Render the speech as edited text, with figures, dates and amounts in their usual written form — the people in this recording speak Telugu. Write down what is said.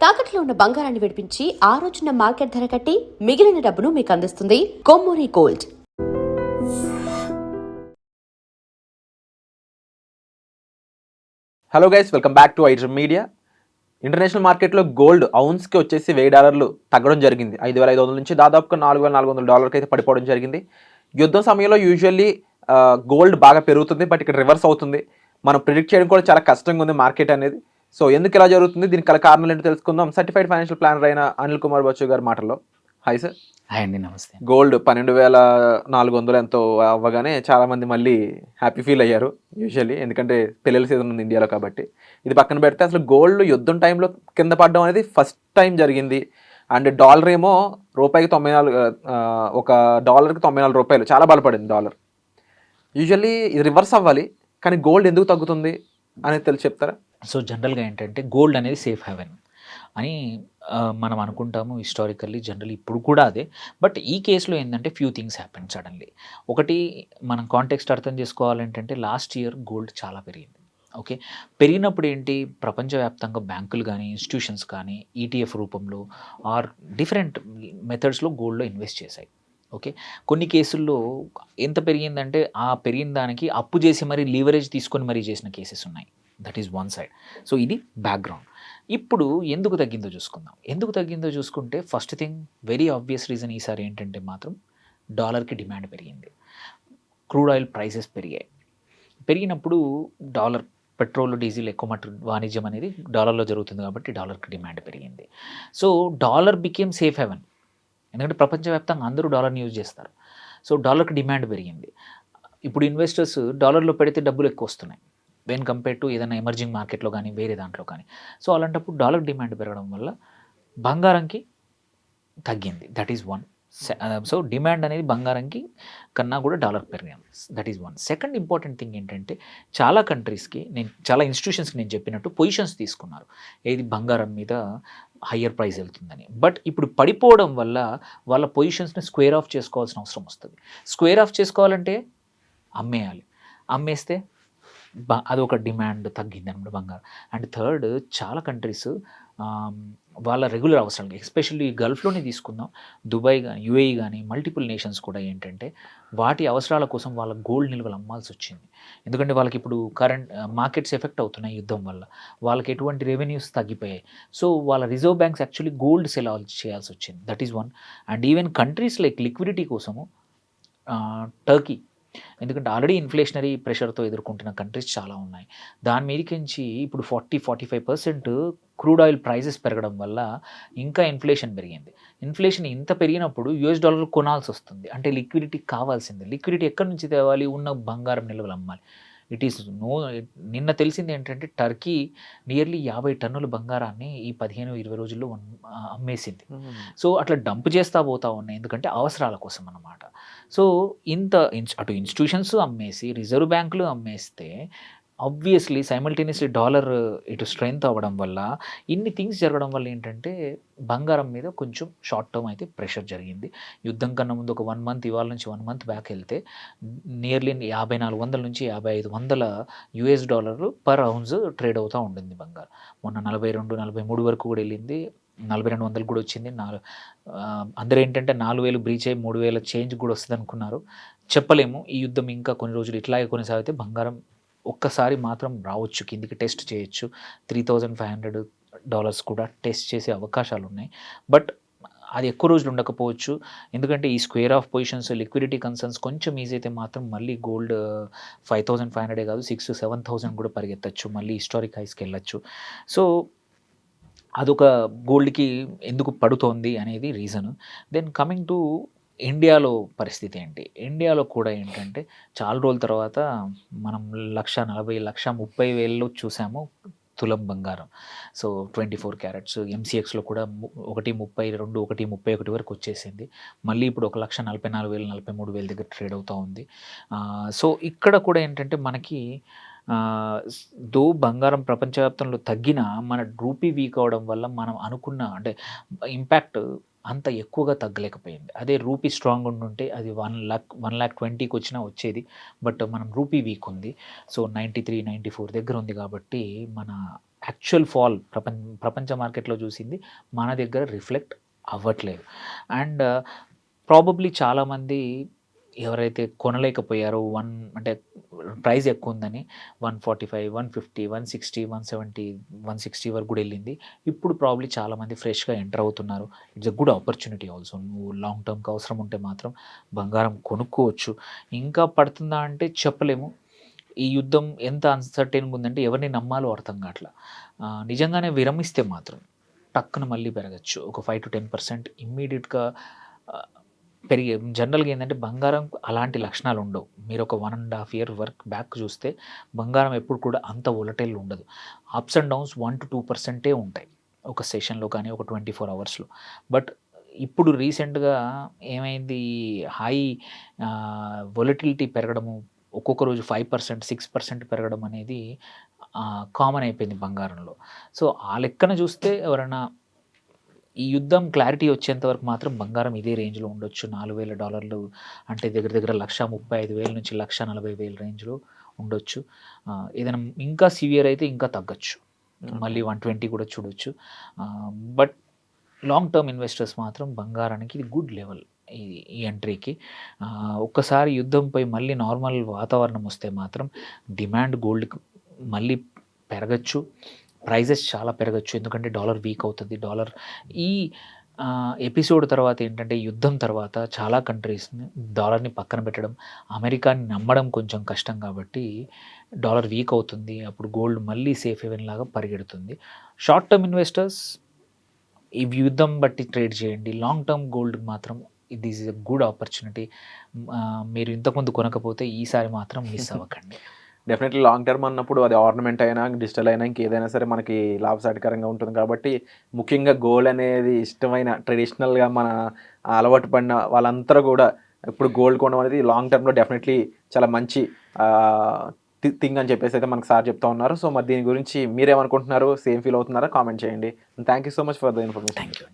తాకట్లో ఉన్న బంగారాన్ని విడిపించి ఆ రోజున మార్కెట్ ధర కట్టి మిగిలిన డబ్బును మీకు అందిస్తుంది Kommuri gold. Hello guys, welcome back to iDream media. International మార్కెట్లో గోల్డ్ ఔన్స్కి వచ్చేసి $1000 తగ్గడం జరిగింది. 5500 నుంచి దాదాపుగా $4400 అయితే పడిపోవడం జరిగింది. యుద్ధం సమయంలో యూజువల్లీ గోల్డ్ బాగా పెరుగుతుంది, బట్ ఇక్కడ రివర్స్ అవుతుంది. మనం ప్రిడిక్ట్ చేయడం కూడా చాలా కష్టంగా ఉంది మార్కెట్ అనేది. సో ఎందుకు ఇలా జరుగుతుంది, దీనికి గల కారణాలు ఏంటో తెలుసుకుందాం. సర్టిఫైడ్ ఫైనాన్షియల్ ప్లానర్ అయిన అనిల్ కుమార్ బచ్చు గారి మాటల్లో. Hi sir. హాయ్ అండి, నమస్తే. గోల్డ్ 12,400 ఎంతో అవ్వగానే చాలామంది మళ్ళీ హ్యాపీ ఫీల్ అయ్యారు యూజువల్లీ, ఎందుకంటే పిల్లల సీజన్ ఉంది ఇండియాలో కాబట్టి. ఇది పక్కన పెడితే అసలు గోల్డ్ యుద్ధం టైంలో కింద పడడం అనేది ఫస్ట్ టైం జరిగింది. అండ్ డాలర్ ఏమో రూపాయికి 94, ఒక డాలర్కి $94, చాలా బలపడింది డాలర్. యూజువల్లీ ఇది రివర్స్ అవ్వాలి, కానీ గోల్డ్ ఎందుకు తగ్గుతుంది అనేది తెలిసి చెప్తారా? సో జనరల్గా ఏంటంటే గోల్డ్ అనేది సేఫ్ హెవెన్ అని మనం అనుకుంటాము హిస్టారికల్లీ, జనరల్ ఇప్పుడు కూడా అదే. బట్ ఈ కేసులో ఏంటంటే ఫ్యూ థింగ్స్ హ్యాపెన్ సడన్లీ. ఒకటి, మనం కాంటెక్స్ట్ అర్థం చేసుకోవాలంటే లాస్ట్ ఇయర్ గోల్డ్ చాలా పెరిగింది. ఓకే, పెరిగినప్పుడు ఏంటి, ప్రపంచవ్యాప్తంగా బ్యాంకులు కానీ ఇన్స్టిట్యూషన్స్ కానీ ఈటీఎఫ్ రూపంలో ఆర్ డిఫరెంట్ మెథడ్స్లో గోల్డ్లో ఇన్వెస్ట్ చేశాయి. ఓకే, కొన్ని కేసుల్లో ఎంత పెరిగిందంటే ఆ పెరిగిన దానికి అప్పు చేసి మరీ లీవరేజ్ తీసుకొని మరీ చేసిన కేసెస్ ఉన్నాయి. That is one side. So ఇది బ్యాక్గ్రౌండ్. ఇప్పుడు ఎందుకు తగ్గిందో చూసుకుందాం. ఎందుకు తగ్గిందో చూసుకుంటే first thing, very obvious reason ఈసారి ఏంటంటే మాత్రం డాలర్కి డిమాండ్ పెరిగింది. క్రూడ్ ఆయిల్ ప్రైసెస్ పెరిగాయి. పెరిగినప్పుడు డాలర్, పెట్రోల్ డీజిల్ ఎక్కువ మట్టు వాణిజ్యం అనేది డాలర్లో జరుగుతుంది కాబట్టి డాలర్కి డిమాండ్ పెరిగింది. So dollar became safe haven, ఎందుకంటే ప్రపంచవ్యాప్తంగా అందరూ డాలర్ని యూజ్ చేస్తారు. సో డాలర్కి డిమాండ్ పెరిగింది. ఇప్పుడు ఇన్వెస్టర్స్ డాలర్లో పెడితే డబ్బులు ఎక్కువ వస్తున్నాయి వెన్ కంపేర్ టు ఏదైనా ఎమర్జింగ్ మార్కెట్లో కానీ వేరే దాంట్లో కానీ. సో అలాంటప్పుడు డాలర్ డిమాండ్ పెరగడం వల్ల బంగారంకి తగ్గింది. That is one. So demand అనేది బంగారంకి కన్నా కూడా డాలర్ పెరిగింది. That is one. Second important thing ఏంటంటే చాలా కంట్రీస్కి, చాలా ఇన్స్టిట్యూషన్స్కి నేను చెప్పినట్టు పొజిషన్స్ తీసుకున్నారు, ఏది బంగారం మీద హయ్యర్ ప్రైస్ వెళ్తుందని. బట్ ఇప్పుడు పడిపోవడం వల్ల వాళ్ళ పొజిషన్స్ని స్క్వేర్ ఆఫ్ చేసుకోవాల్సిన అవసరం వస్తుంది. స్క్వేర్ ఆఫ్ చేసుకోవాలంటే అమ్మేయాలి. అమ్మేస్తే అదొక డిమాండ్ తగ్గింది అనమాట బంగారం. అండ్ థర్డ్, చాలా కంట్రీస్ వాళ్ళ రెగ్యులర్ అవసరాలు, ఎస్పెషల్లీ గల్ఫ్లోనే తీసుకుందాం, దుబాయ్ కానీ యూఏఈ కానీ మల్టిపుల్ నేషన్స్ కూడా ఏంటంటే వాటి అవసరాల కోసం వాళ్ళ గోల్డ్ నిల్వలు అమ్మాల్సి వచ్చింది. ఎందుకంటే వాళ్ళకి ఇప్పుడు కరెంట్ మార్కెట్స్ ఎఫెక్ట్ అవుతున్నాయి యుద్ధం వల్ల, వాళ్ళకి ఎటువంటి రెవెన్యూస్ తగ్గిపోయాయి. సో వాళ్ళ reserve banks actually gold cell చేయాల్సి వచ్చింది. That is one. And even countries like liquidity కోసము టర్కీ, ఎందుకంటే ఆల్రెడీ ఇన్ఫ్లేషనరీ ప్రెషర్తో ఎదుర్కొంటున్న కంట్రీస్ చాలా ఉన్నాయి. దాని మీదకించి ఇప్పుడు 40-45% క్రూడ్ ఆయిల్ ప్రైసెస్ పెరగడం వల్ల ఇంకా ఇన్ఫ్లేషన్ పెరిగింది. ఇన్ఫ్లేషన్ ఇంత పెరిగినప్పుడు $US కొనాల్సి వస్తుంది. అంటే లిక్విడిటీ కావాల్సిందే. లిక్విడిటీ ఎక్కడి నుంచి తేవాలి? ఉన్న బంగారం నిల్వలు అమ్మాలి. ఇట్ ఈస్ నిన్న తెలిసింది ఏంటంటే టర్కీ నియర్లీ 50 టన్నుల బంగారాన్ని ఈ 15-20 రోజుల్లో అమ్మేసింది. సో అట్లా డంప్ చేస్తూ పోతా ఉన్నాయి, ఎందుకంటే అవసరాల కోసం అన్నమాట. సో అటు ఇన్స్టిట్యూషన్స్ అమ్మేసి రిజర్వ్ బ్యాంకులు అమ్మేస్తే ఆబ్వియస్లీ సైమల్టేనియస్లీ డాలర్ ఇటు స్ట్రెంగ్త్ అవ్వడం వల్ల, ఇన్ని థింగ్స్ జరగడం వల్ల ఏంటంటే బంగారం మీద కొంచెం షార్ట్ టర్మ్ అయితే ప్రెషర్ జరిగింది. యుద్ధం కన్నా ముందు ఒక 1 మంత్, ఇవాళ నుంచి 1 మంత్ బ్యాక్ వెళ్తే నియర్లీ 5400 నుంచి $5500 పర్ ఔన్స్ ట్రేడ్ అవుతూ ఉండింది బంగారం. మొన్న 42-43 వరకు కూడా వెళ్ళింది, 4200 కూడా వచ్చింది. అందరూ ఏంటంటే 4000 బ్రీచ్ అయ్యి 3000 చేంజ్ కూడా వస్తుంది అనుకున్నారు. చెప్పలేము. ఈ యుద్ధం ఇంకా కొన్ని రోజులు ఇట్లాగే కొనసాగితే బంగారం ఒక్కసారి మాత్రం రావచ్చు, కిందికి టెస్ట్ చేయొచ్చు. $3500 కూడా టెస్ట్ చేసే అవకాశాలు ఉన్నాయి. బట్ అది ఎక్కువ రోజులు ఉండకపోవచ్చు, ఎందుకంటే ఈ square of positions, liquidity concerns కొంచెం ఈజీ అయితే మాత్రం మళ్ళీ గోల్డ్ 5500 కాదు 6,000-7,000 కూడా పరిగెత్తచ్చు, మళ్ళీ హిస్టారిక్ హైస్కి వెళ్ళచ్చు. సో అదొక గోల్డ్కి ఎందుకు పడుతోంది అనేది రీజన్. దెన్ కమింగ్ టు ఇండియాలో పరిస్థితి ఏంటి? ఇండియాలో కూడా ఏంటంటే చాలా రోజుల తర్వాత మనం 1,40,00,30,000 చూసాము తులం బంగారం. సో 24 క్యారెట్స్ ఎంసీఎక్స్లో కూడా 1,32, 1,31 వరకు వచ్చేసింది. మళ్ళీ ఇప్పుడు 1,44,000, 43,000 దగ్గర ట్రేడ్ అవుతూ ఉంది. సో ఇక్కడ కూడా ఏంటంటే మనకి బంగారం ప్రపంచవ్యాప్తంలో తగ్గినా మన రూపీ వీక్ అవడం వల్ల మనం అనుకున్న అంటే ఇంపాక్ట్ అంత ఎక్కువగా తగ్గలేకపోయింది. అదే రూపీ స్ట్రాంగ్ ఉండుంటే అది 1,20,000కి వచ్చినా వచ్చేది. బట్ మనం రూపీ వీక్ ఉంది. సో 93, 94 దగ్గర ఉంది కాబట్టి మన యాక్చువల్ ఫాల్ ప్రపంచ మార్కెట్లో చూసింది మన దగ్గర రిఫ్లెక్ట్ అవ్వట్లేదు. అండ్ ప్రాబబ్లీ చాలామంది ఎవరైతే కొనలేకపోయారో అంటే ప్రైస్ ఎక్కువ ఉందని 145, 150, 160, 170, 160 వరకు కూడా వెళ్ళింది. ఇప్పుడు ప్రాబ్లీ చాలామంది ఫ్రెష్గా ఎంటర్ అవుతున్నారు. It's a good opportunity also. నువ్వు లాంగ్ టర్మ్కి అవసరం ఉంటే మాత్రం బంగారం కొనుక్కోవచ్చు. ఇంకా పడుతుందా అంటే చెప్పలేము. ఈ యుద్ధం ఎంత అన్సర్టైన్గా ఉందంటే ఎవరిని నమ్మాలో అర్థం కావట్లా. నిజంగానే విరమిస్తే మాత్రం టక్కున మళ్ళీ పెరగచ్చు. ఒక 5-10% ఇమ్మీడియట్గా పెరిగే. జనరల్గా ఏంటంటే బంగారం అలాంటి లక్షణాలు ఉండవు. మీరు ఒక 1.5 ఇయర్ వర్క్ బ్యాక్ చూస్తే బంగారం ఎప్పుడు కూడా అంత వొలటైల్ ఉండదు. అప్స్ అండ్ డౌన్స్ 1-2% ఉంటాయి ఒక సెషన్లో కానీ, ఒక 24 అవర్స్లో. బట్ ఇప్పుడు రీసెంట్గా ఏమైంది, హై వొలటిలిటీ పెరగడము, ఒక్కొక్క రోజు 5%, 6% పెరగడం అనేది కామన్ అయిపోయింది బంగారంలో. సో ఆ లెక్కన చూస్తే ఎవరైనా ఈ యుద్ధం క్లారిటీ వచ్చేంత వరకు మాత్రం బంగారం ఇదే రేంజ్లో ఉండొచ్చు. $4,000 అంటే దగ్గర దగ్గర 135,000 నుంచి 140,000 రేంజ్లో ఉండొచ్చు. ఏదైనా ఇంకా సివియర్ అయితే ఇంకా తగ్గచ్చు, మళ్ళీ 120 కూడా చూడొచ్చు. బట్ లాంగ్ టర్మ్ ఇన్వెస్టర్స్ మాత్రం బంగారానికి ఇది గుడ్ లెవెల్. ఈ ఎంట్రీకి ఒక్కసారి యుద్ధంపై మళ్ళీ నార్మల్ వాతావరణం వస్తే మాత్రం డిమాండ్ గోల్డ్కి మళ్ళీ పెరగచ్చు, ప్రైజెస్ చాలా పెరగచ్చు. ఎందుకంటే డాలర్ వీక్ అవుతుంది. ఈ ఎపిసోడ్ తర్వాత ఏంటంటే, యుద్ధం తర్వాత చాలా కంట్రీస్ని డాలర్ని పక్కన పెట్టడం, అమెరికాని నమ్మడం కొంచెం కష్టం కాబట్టి డాలర్ వీక్ అవుతుంది. అప్పుడు గోల్డ్ మళ్ళీ సేఫ్ హెవెన్ లాగా పరిగెడుతుంది. షార్ట్ టర్మ్ ఇన్వెస్టర్స్ ఈ యుద్ధం బట్టి ట్రేడ్ చేయండి. లాంగ్ టర్మ్ గోల్డ్ మాత్రం ఇది ఈజ్ ఎ గుడ్ ఆపర్చునిటీ. మీరు ఇంతకుముందు కొనకపోతే ఈసారి మాత్రం మిస్ అవ్వకండి. డెఫినెట్లీ లాంగ్ టర్మ్ అన్నప్పుడు అది ఆర్నమెంట్ అయినా, డిజిటల్ అయినా, ఇంకేదైనా సరే మనకి లాభసాటికరంగా ఉంటుంది కాబట్టి, ముఖ్యంగా గోల్డ్ అనేది ఇష్టమైన ట్రెడిషనల్గా మన అలవాటు పడిన వాళ్ళంతా కూడా ఇప్పుడు గోల్డ్ కొనడం అనేది లాంగ్ టర్మ్లో డెఫినెట్లీ చాలా మంచి థింగ్ అని చెప్పేసి అయితే మనకు సార్ చెప్తా ఉన్నారు. సో మరి దీని గురించి మీరేమనుకుంటున్నారు? సేమ్ ఫీల్ అవుతున్నారా? కామెంట్ చేయండి. Thank you so much for the information. Thank you.